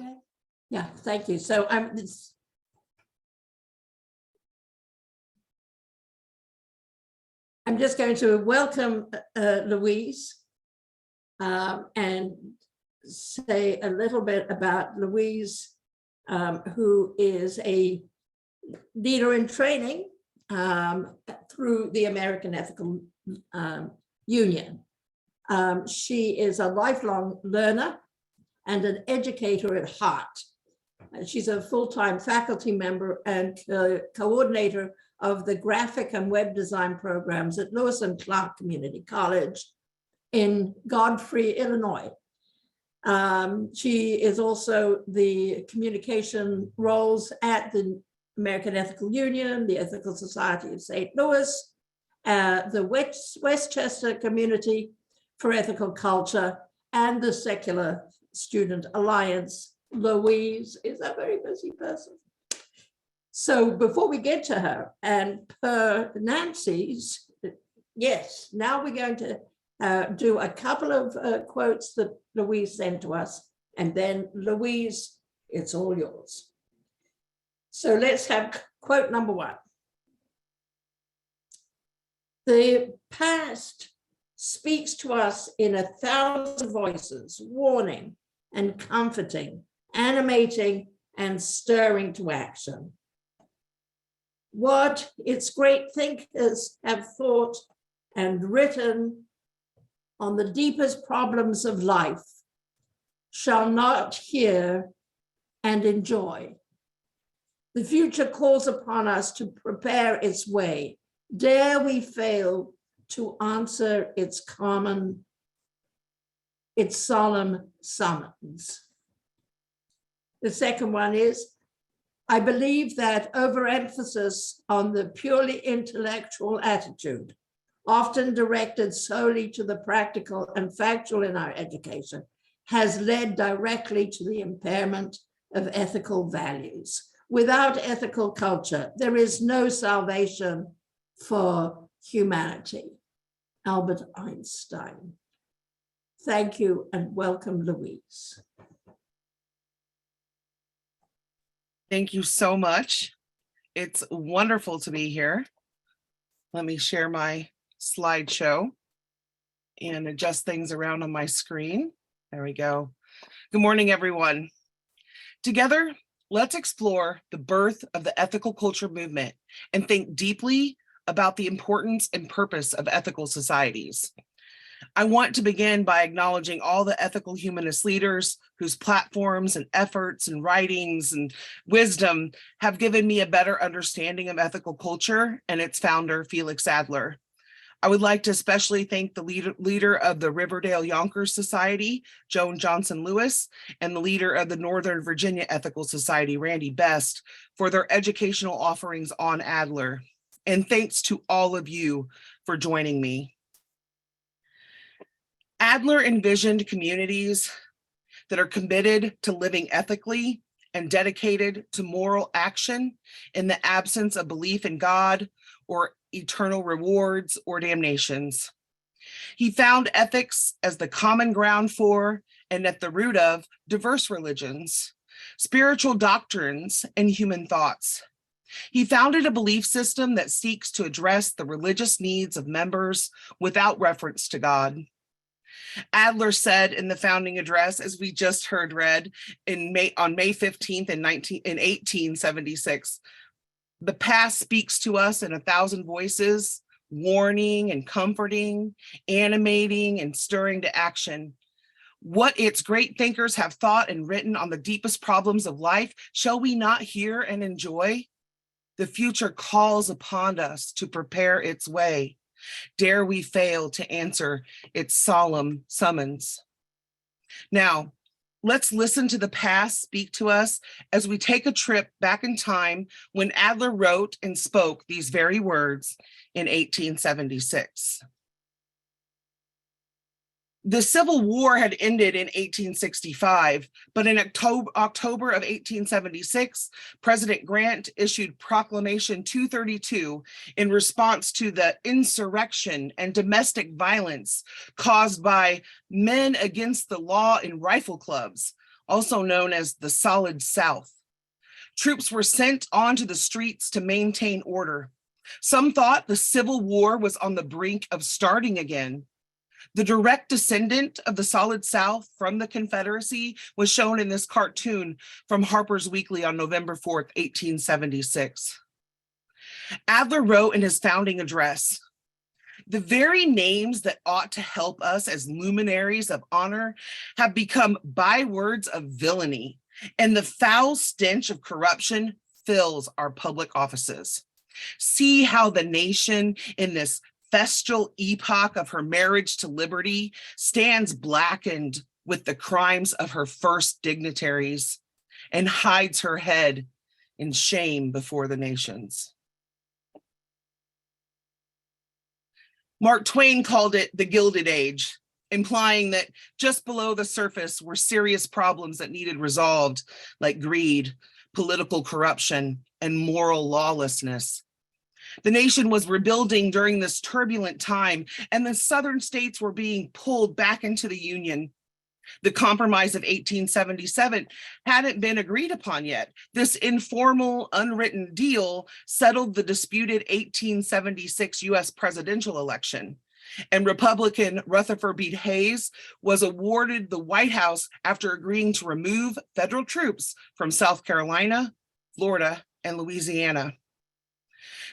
Okay. Yeah, thank you. So I'm just going to welcome Louise and say a little bit about Louise, who is a leader in training through the American Ethical Union. She is a lifelong learner and an educator at heart. She's a full-time faculty member and coordinator of the graphic and web design programs at Lewis and Clark Community College in Godfrey, Illinois. She is also the communication roles at the American Ethical Union, the Ethical Society of St. Louis, the Westchester Community for Ethical Culture, and the Secular Student Alliance. Louise is a very busy person. So before we get to her, and per Nancy's, yes, now we're going to do a couple of quotes that Louise sent to us, and then Louise, it's all yours. So let's have quote number one. The past speaks to us in 1,000 voices, warning and comforting, animating and stirring to action. What its great thinkers have thought and written on the deepest problems of life shall not hear and enjoy. The future calls upon us to prepare its way. Dare we fail to answer its solemn summons. The second one is, I believe that overemphasis on the purely intellectual attitude, often directed solely to the practical and factual in our education, has led directly to the impairment of ethical values. Without ethical culture, there is no salvation for humanity. Albert Einstein. Thank you and welcome, Louise. Thank you so much. It's wonderful to be here. Let me share my slideshow and adjust things around on my screen. There we go. Good morning, everyone. Together, let's explore the birth of the ethical culture movement and think deeply about the importance and purpose of ethical societies. I want to begin by acknowledging all the ethical humanist leaders whose platforms and efforts and writings and wisdom have given me a better understanding of ethical culture and its founder, Felix Adler. I would like to especially thank the leader of the Riverdale Yonkers Society, Joan Johnson Lewis, and the leader of the Northern Virginia Ethical Society, Randy Best, for their educational offerings on Adler. And thanks to all of you for joining me. Adler envisioned communities that are committed to living ethically and dedicated to moral action in the absence of belief in God or eternal rewards or damnations. He found ethics as the common ground for and at the root of diverse religions, spiritual doctrines, and human thoughts. He founded a belief system that seeks to address the religious needs of members without reference to God. Adler said in the founding address, as we just heard read on May 15th in 1876, the past speaks to us in 1,000 voices, warning and comforting, animating and stirring to action. What its great thinkers have thought and written on the deepest problems of life, shall we not hear and enjoy? The future calls upon us to prepare its way. Dare we fail to answer its solemn summons? Now, let's listen to the past speak to us as we take a trip back in time when Adler wrote and spoke these very words in 1876. The Civil War had ended in 1865, but in October of 1876, President Grant issued Proclamation 232 in response to the insurrection and domestic violence caused by men against the law in rifle clubs, also known as the Solid South. Troops were sent onto the streets to maintain order. Some thought the Civil War was on the brink of starting again. The direct descendant of the Solid South from the Confederacy was shown in this cartoon from Harper's Weekly on November 4th, 1876. Adler wrote in his founding address, "The very names that ought to help us as luminaries of honor have become bywords of villainy, and the foul stench of corruption fills our public offices. See how the nation in this festal epoch of her marriage to liberty stands blackened with the crimes of her first dignitaries and hides her head in shame before the nations." Mark Twain called it the Gilded Age, implying that just below the surface were serious problems that needed resolved, like greed, political corruption, and moral lawlessness. The nation was rebuilding during this turbulent time, and the Southern states were being pulled back into the Union. The Compromise of 1877 hadn't been agreed upon yet. This informal, unwritten deal settled the disputed 1876 US presidential election, and Republican Rutherford B. Hayes was awarded the White House after agreeing to remove federal troops from South Carolina, Florida, and Louisiana.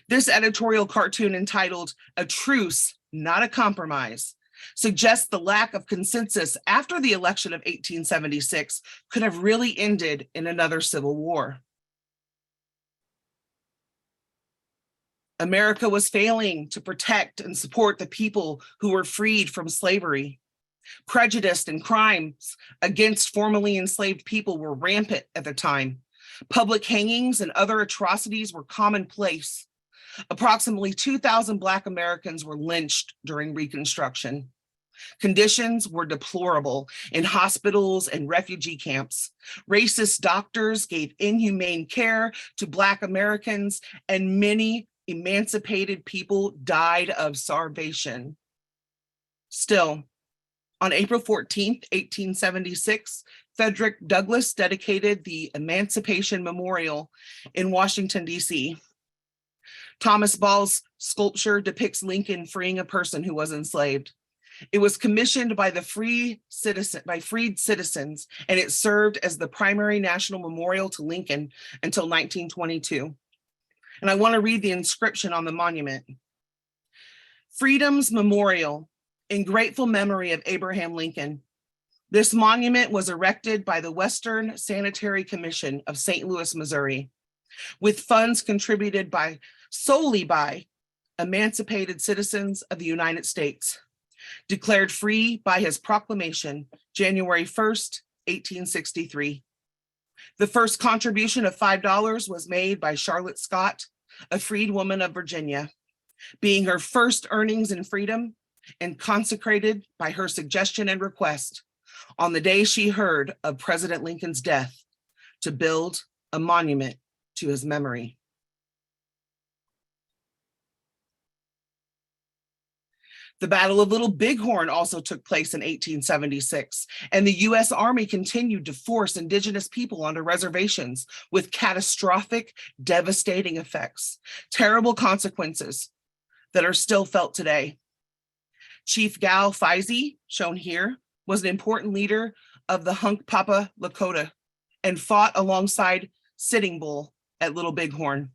This editorial cartoon, entitled "A Truce, Not a Compromise," suggests the lack of consensus after the election of 1876 could have really ended in another civil war. America was failing to protect and support the people who were freed from slavery. Prejudice and crimes against formerly enslaved people were rampant at the time. Public hangings and other atrocities were commonplace. Approximately 2,000 Black Americans were lynched during Reconstruction. Conditions were deplorable in hospitals and refugee camps. Racist doctors gave inhumane care to Black Americans, and many emancipated people died of starvation. Still, on April 14th, 1876, Frederick Douglass dedicated the Emancipation Memorial in Washington, D.C. Thomas Ball's sculpture depicts Lincoln freeing a person who was enslaved. It was commissioned by freed citizens, and it served as the primary national memorial to Lincoln until 1922. And I want to read the inscription on the monument. "Freedom's Memorial, in grateful memory of Abraham Lincoln. This monument was erected by the Western Sanitary Commission of St. Louis, Missouri, with funds contributed solely by emancipated citizens of the United States, declared free by his proclamation, January 1st, 1863. The first contribution of $5 was made by Charlotte Scott, a freed woman of Virginia, being her first earnings in freedom, and consecrated by her suggestion and request on the day she heard of President Lincoln's death, to build a monument to his memory." The Battle of Little Bighorn also took place in 1876, and the U.S. Army continued to force Indigenous people onto reservations with catastrophic, devastating effects, terrible consequences that are still felt today. Chief Gal Feisey, shown here, was an important leader of the Hunkpapa Lakota and fought alongside Sitting Bull at Little Bighorn.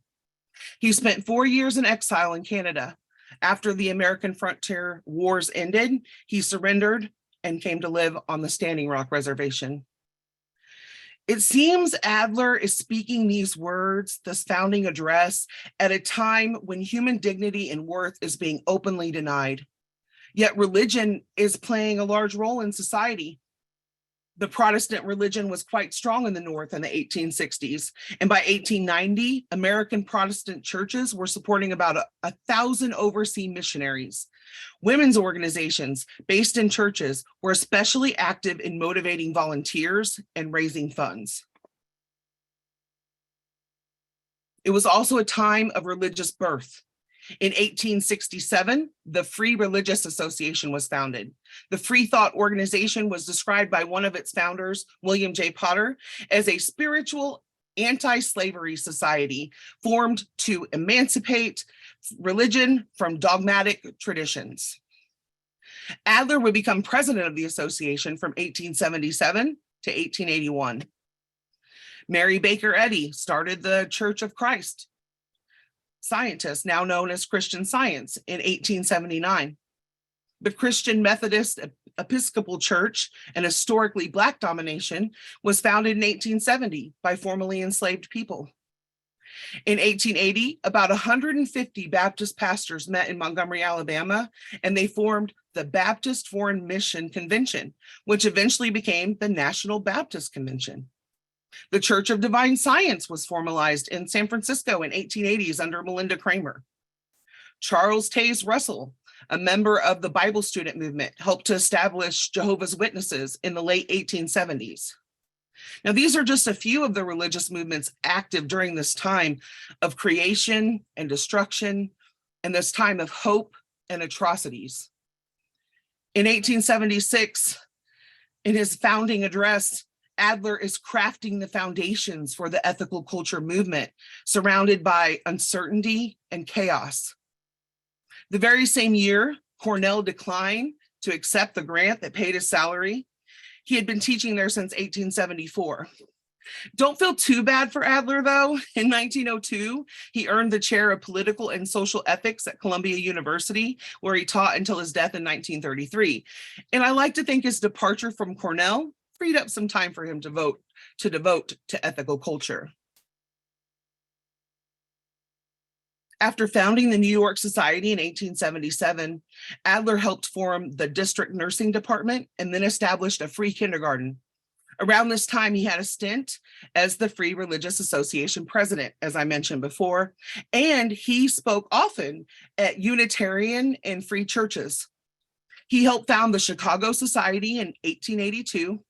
He spent 4 years in exile in Canada. After the American frontier wars ended, he surrendered and came to live on the Standing Rock Reservation. It seems Adler is speaking these words, this founding address, at a time when human dignity and worth is being openly denied. Yet religion is playing a large role in society. The Protestant religion was quite strong in the North in the 1860s. And by 1890, American Protestant churches were supporting about 1,000 overseas missionaries. Women's organizations based in churches were especially active in motivating volunteers and raising funds. It was also a time of religious birth. In 1867, the Free Religious Association was founded. The Free Thought organization was described by one of its founders, William J. Potter, as a spiritual anti-slavery society formed to emancipate religion from dogmatic traditions. Adler would become president of the association from 1877 to 1881. Mary Baker Eddy started the Church of Christ Scientists, now known as Christian Science, in 1879. The Christian Methodist Episcopal Church, an historically Black domination, was founded in 1870 by formerly enslaved people. In 1880, about 150 Baptist pastors met in Montgomery, Alabama, and they formed the Baptist Foreign Mission Convention, which eventually became the National Baptist Convention. The Church of Divine Science was formalized in San Francisco in 1880s under Melinda Kramer. Charles Taze Russell, a member of the Bible student movement, helped to establish Jehovah's Witnesses in the late 1870s. Now, these are just a few of the religious movements active during this time of creation and destruction and this time of hope and atrocities. In 1876, in his founding address, Adler is crafting the foundations for the ethical culture movement, surrounded by uncertainty and chaos. The very same year, Cornell declined to accept the grant that paid his salary. He had been teaching there since 1874. Don't feel too bad for Adler, though. In 1902, he earned the chair of political and social ethics at Columbia University, where he taught until his death in 1933. And I like to think his departure from Cornell freed up some time for him to devote to ethical culture. After founding the New York Society in 1877, Adler helped form the district nursing department and then established a free kindergarten. Around this time, he had a stint as the Free Religious Association president, as I mentioned before, and he spoke often at Unitarian and free churches. He helped found the Chicago Society in 1882,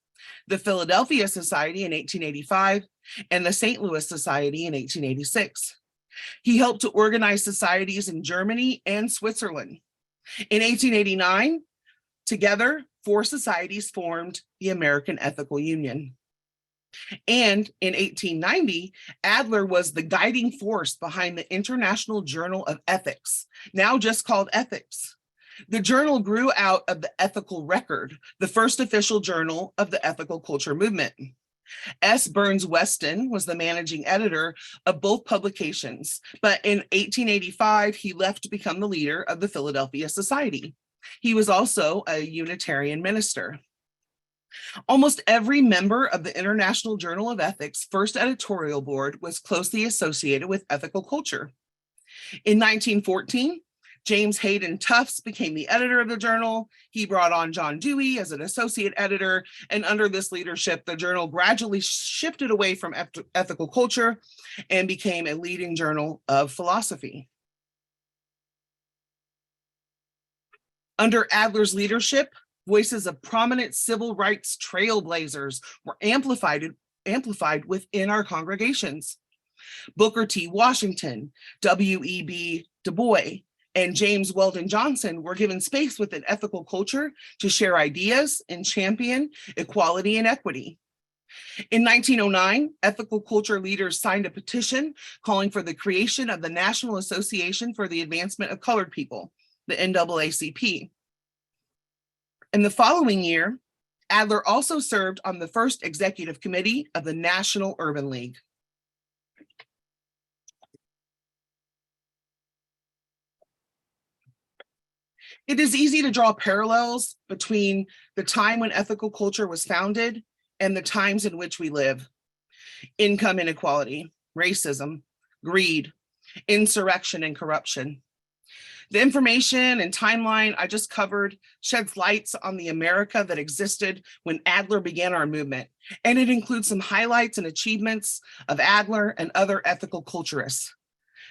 the Philadelphia Society in 1885, and the St. Louis Society in 1886. He helped to organize societies in Germany and Switzerland. In 1889, together, 4 societies formed the American Ethical Union. And in 1890, Adler was the guiding force behind the International Journal of Ethics, now just called Ethics. The journal grew out of the Ethical Record, the first official journal of the ethical culture movement. S. Burns Weston was the managing editor of both publications, but in 1885, he left to become the leader of the Philadelphia Society. He was also a Unitarian minister. Almost every member of the International Journal of Ethics' first editorial board was closely associated with ethical culture. In 1914, James Hayden Tufts became the editor of the journal. He brought on John Dewey as an associate editor, and under this leadership, the journal gradually shifted away from ethical culture and became a leading journal of philosophy. Under Adler's leadership, voices of prominent civil rights trailblazers were amplified within our congregations. Booker T. Washington, W.E.B. Du Bois, and James Weldon Johnson were given space within ethical culture to share ideas and champion equality and equity. In 1909, ethical culture leaders signed a petition calling for the creation of the National Association for the Advancement of Colored People, the NAACP. In the following year, Adler also served on the first executive committee of the National Urban League. It is easy to draw parallels between the time when ethical culture was founded and the times in which we live. Income inequality, racism, greed, insurrection, and corruption. The information and timeline I just covered sheds lights on the America that existed when Adler began our movement, and it includes some highlights and achievements of Adler and other ethical culturists.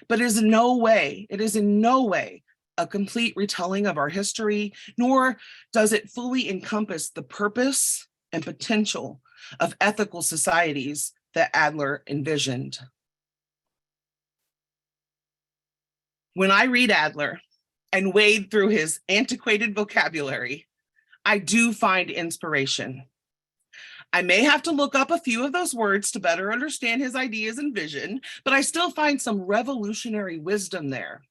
But it is in no way a complete retelling of our history, nor does it fully encompass the purpose and potential of ethical societies that Adler envisioned. When I read Adler and wade through his antiquated vocabulary, I do find inspiration. I may have to look up a few of those words to better understand his ideas and vision, but I still find some revolutionary wisdom there.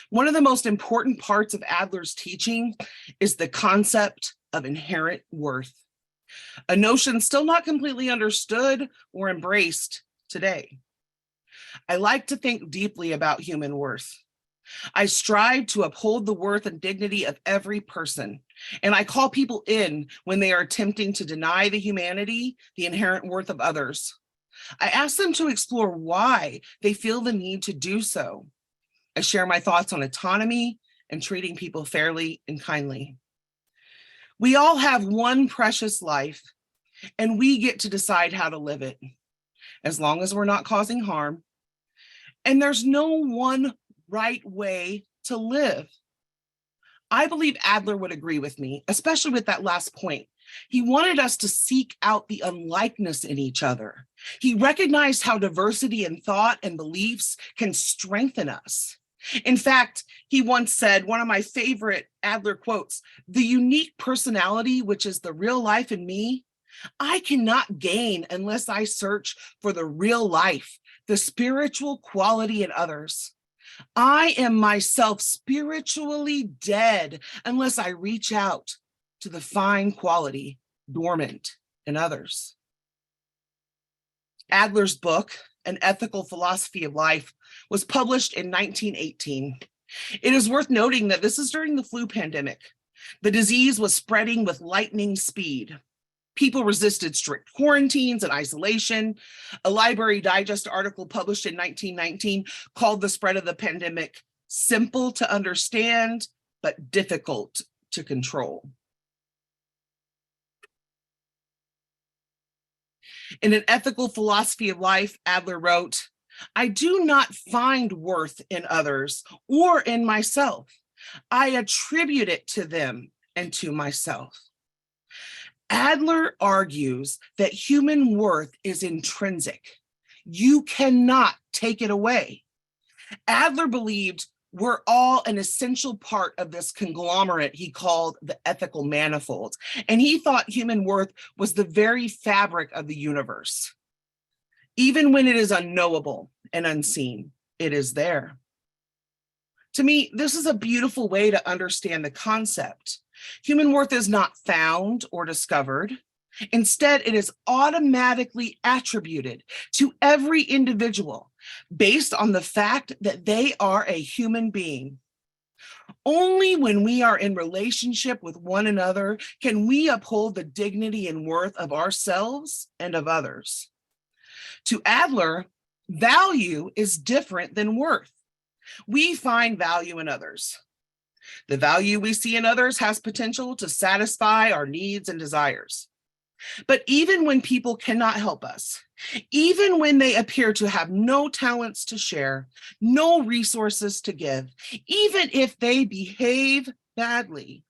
One of the most important parts of Adler's teaching is the concept of inherent worth, a notion still not completely understood or embraced today. I like to think deeply about human worth. I strive to uphold the worth and dignity of every person, and I call people in when they are attempting to deny the humanity, the inherent worth of others. I ask them to explore why they feel the need to do so. I share my thoughts on autonomy and treating people fairly and kindly. We all have one precious life, and we get to decide how to live it, as long as we're not causing harm. And there's no one right way to live. I believe Adler would agree with me, especially with that last point. He wanted us to seek out the unlikeness in each other. He recognized how diversity in thought and beliefs can strengthen us. In fact, he once said, one of my favorite Adler quotes, "The unique personality, which is the real life in me, I cannot gain unless I search for the real life, the spiritual quality in others. I am myself spiritually dead unless I reach out to the fine quality dormant in others." Adler's book, An Ethical Philosophy of Life, was published in 1918. It is worth noting that this is during the flu pandemic. The disease was spreading with lightning speed. People resisted strict quarantines and isolation. A Library Digest article published in 1919 called the spread of the pandemic simple to understand, but difficult to control. In An Ethical Philosophy of Life, Adler wrote, "I do not find worth in others or in myself. I attribute it to them and to myself." Adler argues that human worth is intrinsic. You cannot take it away. Adler believed we're all an essential part of this conglomerate he called the ethical manifold, and he thought human worth was the very fabric of the universe. Even when it is unknowable and unseen, it is there. To me, this is a beautiful way to understand the concept. Human worth is not found or discovered. Instead, it is automatically attributed to every individual based on the fact that they are a human being. Only when we are in relationship with one another can we uphold the dignity and worth of ourselves and of others. To Adler, value is different than worth. We find value in others. The value we see in others has potential to satisfy our needs and desires. But even when people cannot help us, even when they appear to have no talents to share, no resources to give, even if they behave badly,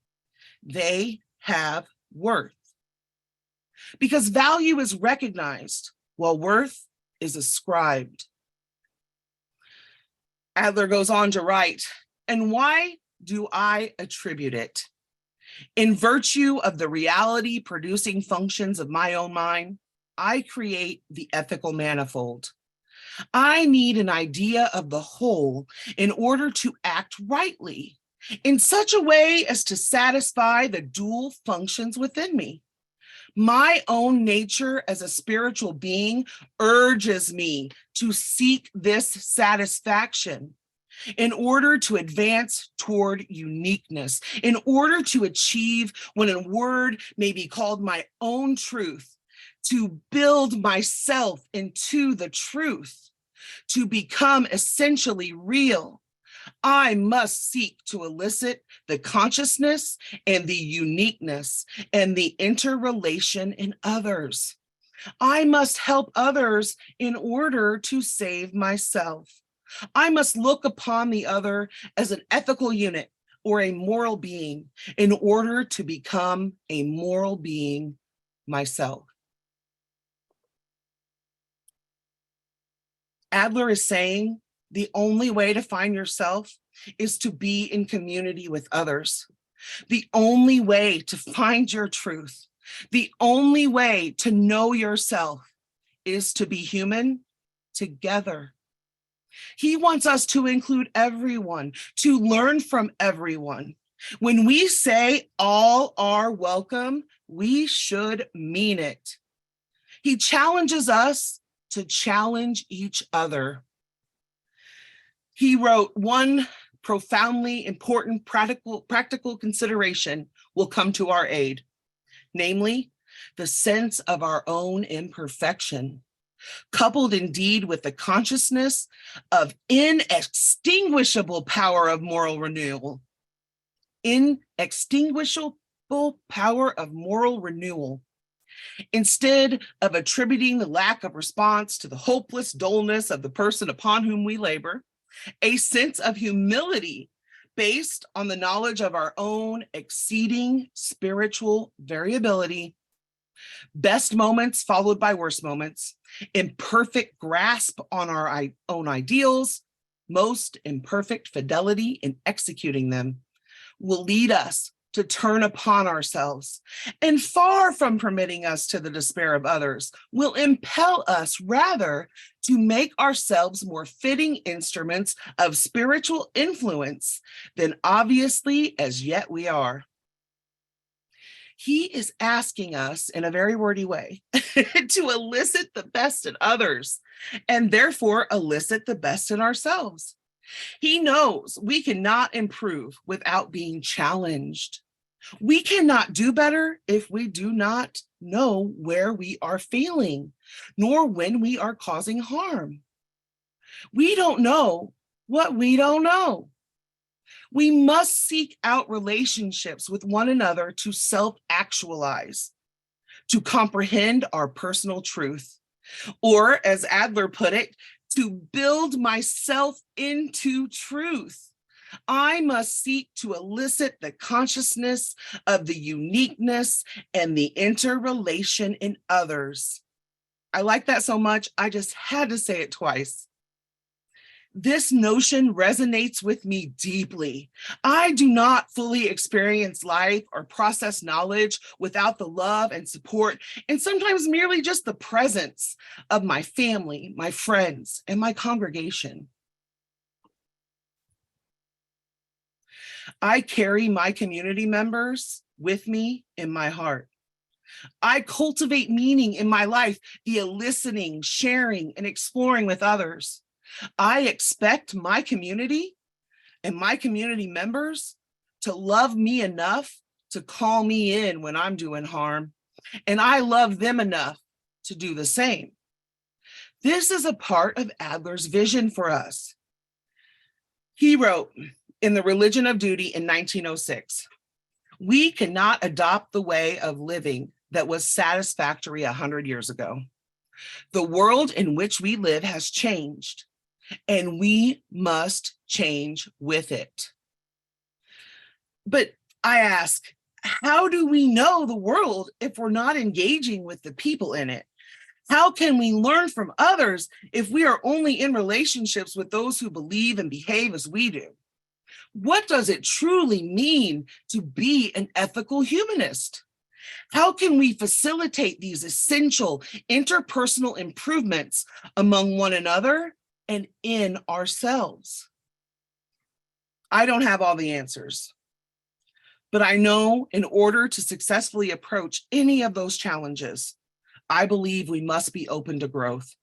they have worth. Because value is recognized while worth is ascribed. Adler goes on to write, "And why do I attribute it? In virtue of the reality producing functions of my own mind, I create the ethical manifold. I need an idea of the whole in order to act rightly, in such a way as to satisfy the dual functions within me. My own nature as a spiritual being urges me to seek this satisfaction in order to advance toward uniqueness, in order to achieve what in word may be called my own truth, to build myself into the truth, to become essentially real. I must seek to elicit the consciousness and the uniqueness and the interrelation in others. I must help others in order to save myself. I must look upon the other as an ethical unit or a moral being in order to become a moral being myself." Adler is saying The only way to find yourself is to be in community with others. The only way to find your truth, the only way to know yourself is to be human together. He wants us to include everyone, to learn from everyone. When we say all are welcome, we should mean it. He challenges us to challenge each other. He wrote, one profoundly important practical consideration will come to our aid, namely the sense of our own imperfection, coupled indeed with the consciousness of inextinguishable power of moral renewal. Inextinguishable power of moral renewal. Instead of attributing the lack of response to the hopeless dullness of the person upon whom we labor, a sense of humility based on the knowledge of our own exceeding spiritual variability, best moments followed by worst moments, imperfect grasp on our own ideals, most imperfect fidelity in executing them, will lead us to turn upon ourselves, and far from permitting us to the despair of others, will impel us rather to make ourselves more fitting instruments of spiritual influence than obviously as yet we are. He is asking us in a very wordy way to elicit the best in others and therefore elicit the best in ourselves. He knows we cannot improve without being challenged. We cannot do better if we do not know where we are failing, nor when we are causing harm. We don't know what we don't know. We must seek out relationships with one another to self-actualize, to comprehend our personal truth, or as Adler put it, to build myself into truth. I must seek to elicit the consciousness of the uniqueness and the interrelation in others. I like that so much, I just had to say it twice. This notion resonates with me deeply. I do not fully experience life or process knowledge without the love and support, and sometimes merely just the presence of my family, my friends, and my congregation. I carry my community members with me in my heart. I cultivate meaning in my life via listening, sharing, and exploring with others. I expect my community and my community members to love me enough to call me in when I'm doing harm, and I love them enough to do the same. This is a part of Adler's vision for us. He wrote in The Religion of Duty in 1906, "We cannot adopt the way of living that was satisfactory 100 years ago. The world in which we live has changed, and we must change with it." But I ask, how do we know the world if we're not engaging with the people in it? How can we learn from others if we are only in relationships with those who believe and behave as we do? What does it truly mean to be an ethical humanist? How can we facilitate these essential interpersonal improvements among one another and in ourselves? I don't have all the answers, but I know in order to successfully approach any of those challenges, I believe we must be open to growth.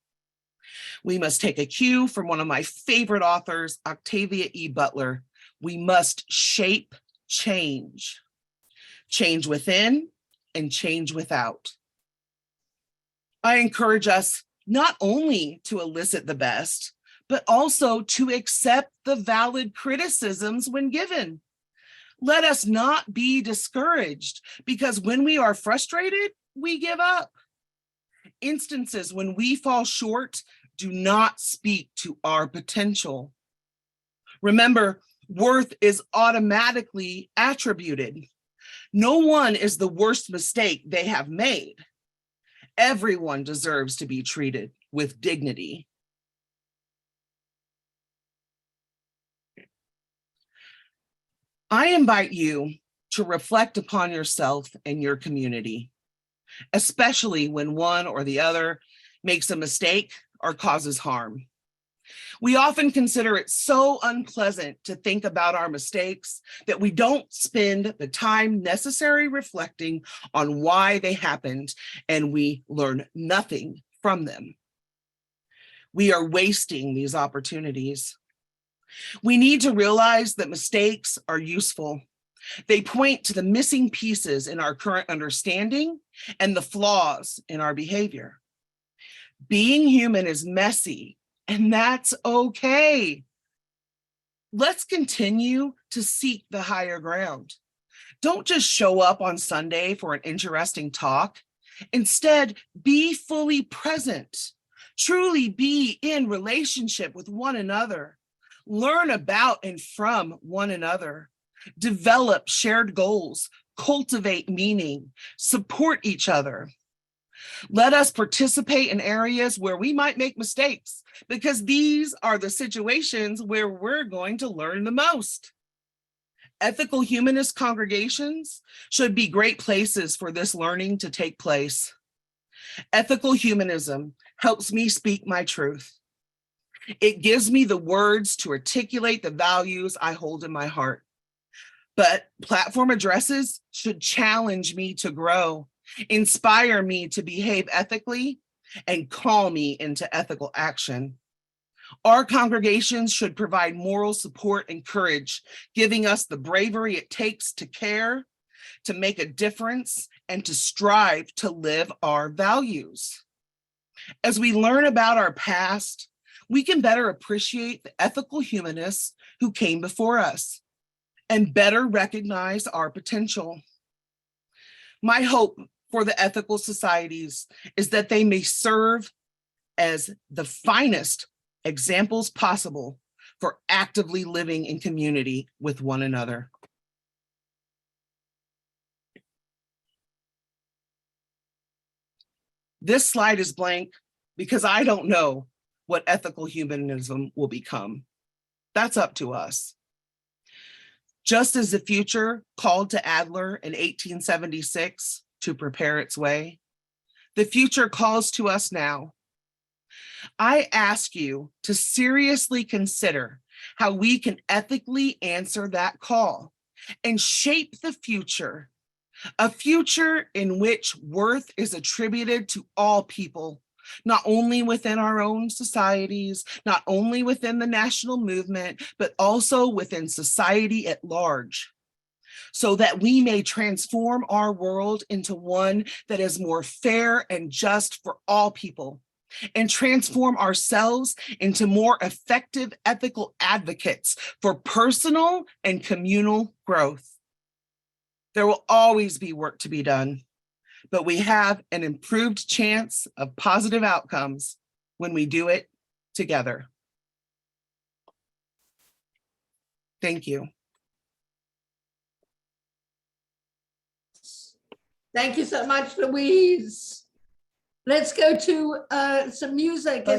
We must take a cue from one of my favorite authors, Octavia E. Butler. We must shape change, change within and change without. I encourage us not only to elicit the best, but also to accept the valid criticisms when given. Let us not be discouraged, because when we are frustrated, we give up. Instances when we fall short do not speak to our potential. Remember, worth is automatically attributed. No one is the worst mistake they have made. Everyone deserves to be treated with dignity. I invite you to reflect upon yourself and your community, especially when one or the other makes a mistake or causes harm. We often consider it so unpleasant to think about our mistakes that we don't spend the time necessary reflecting on why they happened, and we learn nothing from them. We are wasting these opportunities. We need to realize that mistakes are useful. They point to the missing pieces in our current understanding and the flaws in our behavior. Being human is messy, and that's okay. Let's continue to seek the higher ground. Don't just show up on Sunday for an interesting talk. Instead, be fully present. Truly be in relationship with one another. Learn about and from one another. Develop shared goals. Cultivate meaning. Support each other. Let us participate in areas where we might make mistakes, because these are the situations where we're going to learn the most. Ethical humanist congregations should be great places for this learning to take place. Ethical humanism helps me speak my truth. It gives me the words to articulate the values I hold in my heart. But platform addresses should challenge me to grow, inspire me to behave ethically, and call me into ethical action. Our congregations should provide moral support and courage, giving us the bravery it takes to care, to make a difference, and to strive to live our values. As we learn about our past, we can better appreciate the ethical humanists who came before us and better recognize our potential. My hope for the ethical societies is that they may serve as the finest examples possible for actively living in community with one another. This slide is blank because I don't know what ethical humanism will become. That's up to us. Just as the future called to Adler in 1876 to prepare its way, the future calls to us now. I ask you to seriously consider how we can ethically answer that call and shape the future, a future in which worth is attributed to all people, not only within our own societies, not only within the national movement, but also within society at large, so that we may transform our world into one that is more fair and just for all people, and transform ourselves into more effective ethical advocates for personal and communal growth. There will always be work to be done, but we have an improved chance of positive outcomes when we do it together. Thank you. Thank you so much, Louise. Let's go to some music. And